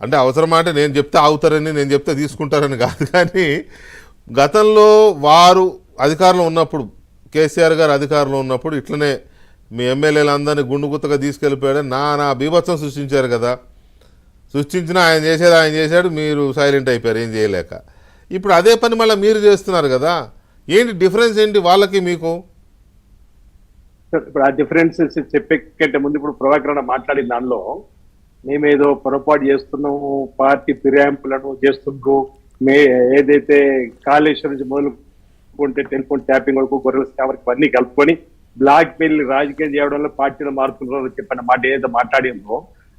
అంటే అవసరమా అంటే నేను చెప్తే ఆగుతారని నేను చెప్తే తీసుకుంటారని కాదు, కానీ గతంలో వారు అధికారంలో ఉన్నప్పుడు కేసీఆర్ గారు అధికారంలో ఉన్నప్పుడు ఇట్లనే మీ ఎమ్మెల్యేలందరినీ గుండుగుత్తగా తీసుకెళ్ళిపోయాడు, నా బీభత్సం సృష్టించారు కదా. సృష్టించిన ఆయన చేశాడు, మీరు సైలెంట్ అయిపోయారు ఏం చేయలేక. ఇప్పుడు అదే పని మళ్ళీ మీరు చేస్తున్నారు కదా. ఏంటి డిఫరెన్స్ ఏంటి వాళ్ళకి మీకు? ఇప్పుడు ఆ డిఫరెన్సెస్ చెప్పే కంటే ముందు ఇప్పుడు ప్రభాకరణ మాట్లాడిన దానిలో మేమేదో పొరపాటు చేస్తున్నాము, పార్టీ ఫిరాయింపులను చేస్తుండ్రు, ఏదైతే కాళేశ్వరం నుంచి మొదలుకుంటే టెలిఫోన్ ట్యాపింగ్ వరకు గొర్రెల స్కామర్కి అన్ని కలుపుకొని బ్లాక్ మెయిల్ రాజకీయం చేయడం వల్ల పార్టీలు మారుతున్నారు చెప్పిన మాట ఏదైతే మాట్లాడిందో,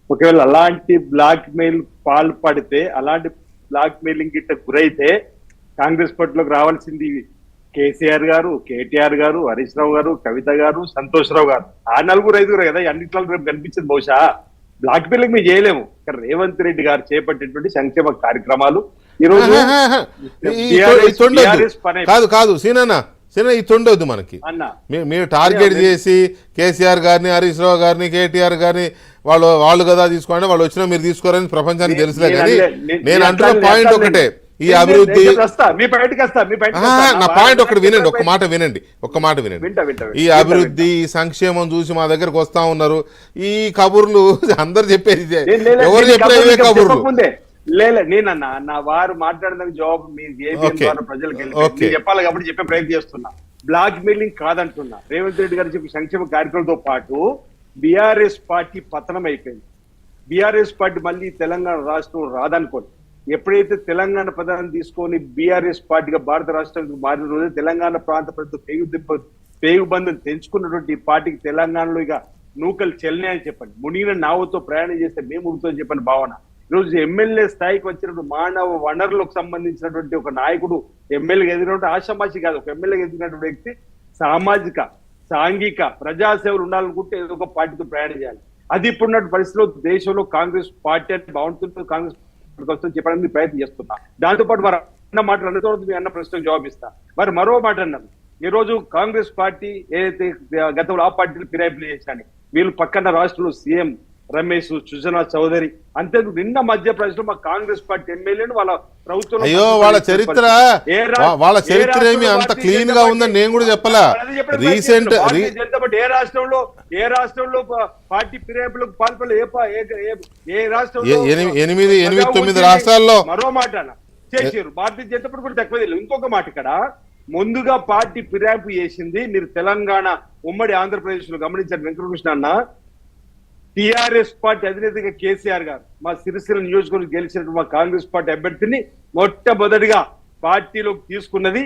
ఒకవేళ అలాంటి బ్లాక్ మెయిల్ పాల్పడితే, అలాంటి బ్లాక్ మెయిలింగ్ గిట్ట గురైతే కాంగ్రెస్ పార్టీలోకి రావాల్సింది కేసీఆర్ గారు, కేటీఆర్ గారు, హరీష్ రావు గారు, కవిత గారు, సంతోష్ రావు గారు, ఆ నలుగురు ఐదుగురు కదా అన్నిట్లో రేపు కనిపించింది. బహుశా బ్లాక్ మెయిలింగ్ మేము చేయలేము. ఇక్కడ రేవంత్ రెడ్డి గారు చేపట్టేటువంటి సంక్షేమ కార్యక్రమాలు ఈ రోజు కాదు సీనన్న ఈ తొండొద్దు మనకి. మీరు టార్గెట్ చేసి కేసీఆర్ గారిని, హరీష్ రావు గారిని, కేటీఆర్ గారిని వాళ్ళు కదా తీసుకోండి, వాళ్ళు వచ్చినా మీరు తీసుకోరని ప్రపంచానికి తెలుసులే. కానీ నేను అంటున్న పాయింట్ ఒకటే, ఈ అభివృద్ధి నా పాయింట్ ఒకటి వినండి, ఒక్క మాట వినండి. ఈ అభివృద్ధి ఈ సంక్షేమం చూసి మా దగ్గరకు వస్తా ఉన్నారు. ఈ కబుర్లు అందరు చెప్పేది, ఎవరు చెప్పేది కబుర్లు నేనన్నా నా వారు మాట్లాడడానికి జవాబు మీరు ప్రజలకు చెప్పాలి కాబట్టి చెప్పే ప్రయత్నం చేస్తున్నా. బ్లాక్ మెయిలింగ్ కాదంటున్నా. రేవంత్ రెడ్డి గారు చెప్పే సంక్షేమ కార్యక్రమంతో పాటు బీఆర్ఎస్ పార్టీ పతనం అయిపోయింది. బీఆర్ఎస్ పార్టీ మళ్ళీ తెలంగాణ రాష్ట్రం రాదనుకోండి. ఎప్పుడైతే తెలంగాణ పదాన్ని తీసుకొని బీఆర్ఎస్ పార్టీగా భారత రాష్ట్రానికి మారిన రోజు తెలంగాణ ప్రాంత ప్రజలు పేగుబంధం తెంచుకున్నటువంటి పార్టీకి తెలంగాణలో ఇక నూకలు చెల్లినాయని చెప్పండి. మునిగిన నావుతో ప్రయాణం చేస్తే మేము ముగుతుందని చెప్పని భావన. ఈరోజు ఎమ్మెల్యే స్థాయికి వచ్చినటువంటి మానవ వనరులకు సంబంధించినటువంటి ఒక నాయకుడు ఎమ్మెల్యేగా ఎదిగినటువంటి ఆశామాషి కాదు, ఒక ఎమ్మెల్యేగా ఎదిగినటువంటి వ్యక్తి సామాజిక సాంఘిక ప్రజాసేవలు ఉండాలనుకుంటే ఏదో ఒక పార్టీతో ప్రయాణం చేయాలి. అది ఇప్పుడున్న పరిస్థితిలో దేశంలో కాంగ్రెస్ పార్టీ అంటే బాగుంటుంది, కాంగ్రెస్ వస్తుంది చెప్పడానికి ప్రయత్నం చేస్తున్నా. దాంతోపాటు వారు అన్న మాటలు అన్న తర్వాత మీ అన్న ప్రశ్నకు జవాబిస్తా. మరి మరో మాట అన్నారు, ఈ రోజు కాంగ్రెస్ పార్టీ ఏదైతే గతంలో ఆ పార్టీలు ఫిరాయింపులు చేశాను, వీళ్ళు పక్కన రాష్ట్రంలో సీఎం రమేష్, సుజనా చౌదరి, అంతే నిన్న మధ్యప్రదేశ్ లో మా కాంగ్రెస్ పార్టీ ఎమ్మెల్యేలు వాళ్ళ ప్రభుత్వం వాళ్ళ చరిత్ర ఏమి అంత క్లీన్ గా ఉందని నేను కూడా చెప్పలా. రీసెంట్ ఏ రాష్ట్రంలో పార్టీ ఫిరాయింపులకు పాల్పడలే, ఏ రాష్ట్రంలో 8-9 రాష్ట్రాల్లో మరో మాట చేసారు. భారతీయ జనతా పార్టీ కూడా తక్కువ తెలియదు. ఇంకొక మాట, ఇక్కడ ముందుగా పార్టీ ఫిరాయింపు చేసింది మీరు తెలంగాణ ఉమ్మడి ఆంధ్రప్రదేశ్ లో గమనించారు వెంకటకృష్ణ అన్న. టిఆర్ఎస్ పార్టీ అధినేతగా కేసీఆర్ గారు మా సిరిసిల్ల నియోజకవర్గం గెలిచినటువంటి మా కాంగ్రెస్ పార్టీ అభ్యర్థిని మొట్టమొదటిగా పార్టీలోకి తీసుకున్నది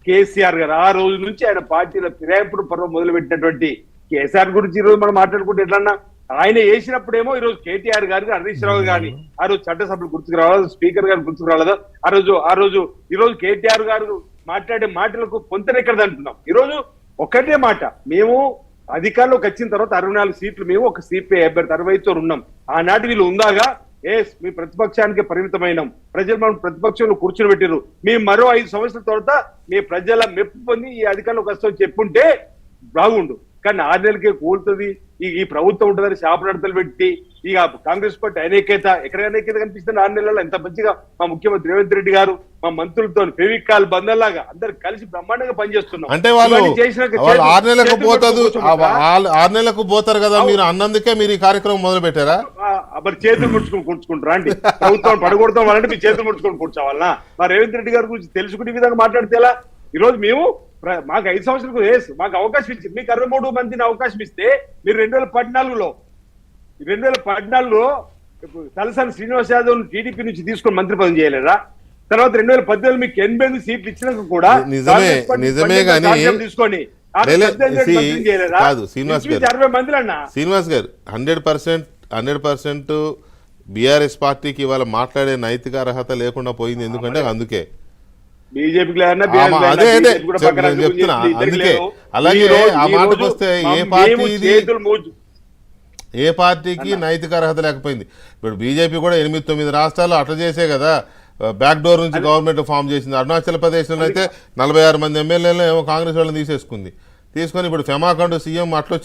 కేసీఆర్ గారు. ఆ రోజు నుంచి ఆయన పార్టీలో ఫిరాయింపుడు పర్వం మొదలుపెట్టినటువంటి కేసీఆర్ గురించి ఈ రోజు మనం మాట్లాడుకుంటే ఎట్లన్నా, ఆయన వేసినప్పుడేమో ఈ రోజు కేటీఆర్ గారికి, హరీష్ రావు గారిని ఆ రోజు చట్టసభలు గుర్తుకు రావాలా, స్పీకర్ గారు గుర్తుకు రాలేదా ఆ రోజు ఈ రోజు కేటీఆర్ గారు మాట్లాడే మాటలకు పొంతనెక్కడది అంటున్నాం. ఈ రోజు ఒకటే మాట, మేము అధికారంలోకి వచ్చిన తర్వాత 64 సీట్లు మేము ఒక సిపిఐ అభ్యర్థి 60తో ఉన్నాం. ఆనాటి వీళ్ళు ఉందాగా మీ ప్రతిపక్షానికి పరిమితమైనాం, ప్రజలు మనం ప్రతిపక్షంలో కూర్చొని పెట్టారు, మేము మరో 5 సంవత్సరాల తర్వాత మీ ప్రజల మెప్పు పొంది ఈ అధికారంలోకి వస్తామని చెప్పుంటే బాగుండు. కానీ 6 నెలలకే కూలుతుంది ఈ ప్రభుత్వం ఉంటుందని శాపనడతలు పెట్టి ఇక కాంగ్రెస్ పార్టీ అనేకత ఎక్కడ అనేకత కనిపిస్తుంది. 6 నెలల్లో ఎంత మంచిగా మా ముఖ్యమంత్రి రేవంత్ రెడ్డి గారు మా మంత్రులతో ఫెవికాల్ బంధంలాగా అందరు కలిసి బ్రహ్మాండంగా పనిచేస్తున్నాం. అంటే వాళ్ళు 6 నెలలకు పోతారు, 6 నెలలకు పోతారు కదా మీరు అన్నందుకే మీరు ఈ కార్యక్రమం మొదలు పెట్టారా? మరి చేతులు ముడుచుకుని కూర్చుకుంటారా అండి? ప్రభుత్వం పడగొడతాం వాళ్ళంటే మీ చేతులు ముడుచుకొని కూర్చోవాలన్నా? మరి రేవంత్ రెడ్డి గారి గురించి తెలుసుకునే విధంగా మాట్లాడితే ఎలా? ఈ రోజు మేము మాకు 5 సంవత్సరాలకు మాకు అవకాశం ఇచ్చింది, మీకు 63 మందిని అవకాశం ఇస్తే మీరు 2014లో తలసాని శ్రీనివాస్ యాదవ్ టీడీపీ నుంచి తీసుకొని మంత్రి పదవి చేయలేదా? తర్వాత 2018 మీకు 88 సీట్లు ఇచ్చినాక కూడా నిజమే కానీ తీసుకొని శ్రీనివాస్ గారు 100% బీఆర్ఎస్ పార్టీకి ఇవాళ మాట్లాడే నైతిక అర్హత లేకుండా పోయింది. ఎందుకంటే అందుకే బీజేపీకి చెప్తున్నా. అందుకే అలాగే ఆ మాటకు వస్తే ఏ పార్టీకి నైతిక అర్హత లేకపోయింది. ఇప్పుడు బీజేపీ కూడా 8-9 రాష్ట్రాల్లో అట్లా చేసే కదా బ్యాక్ డోర్ నుంచి గవర్నమెంట్ ఫామ్ చేసింది. అరుణాచల్ ప్రదేశ్లో అయితే 46 మంది ఎమ్మెల్యేలు ఏమో కాంగ్రెస్ వాళ్ళని తీసుకొని ఇప్పుడు ఫెమాఖండ్ సీఎం అట్లొచ్చిన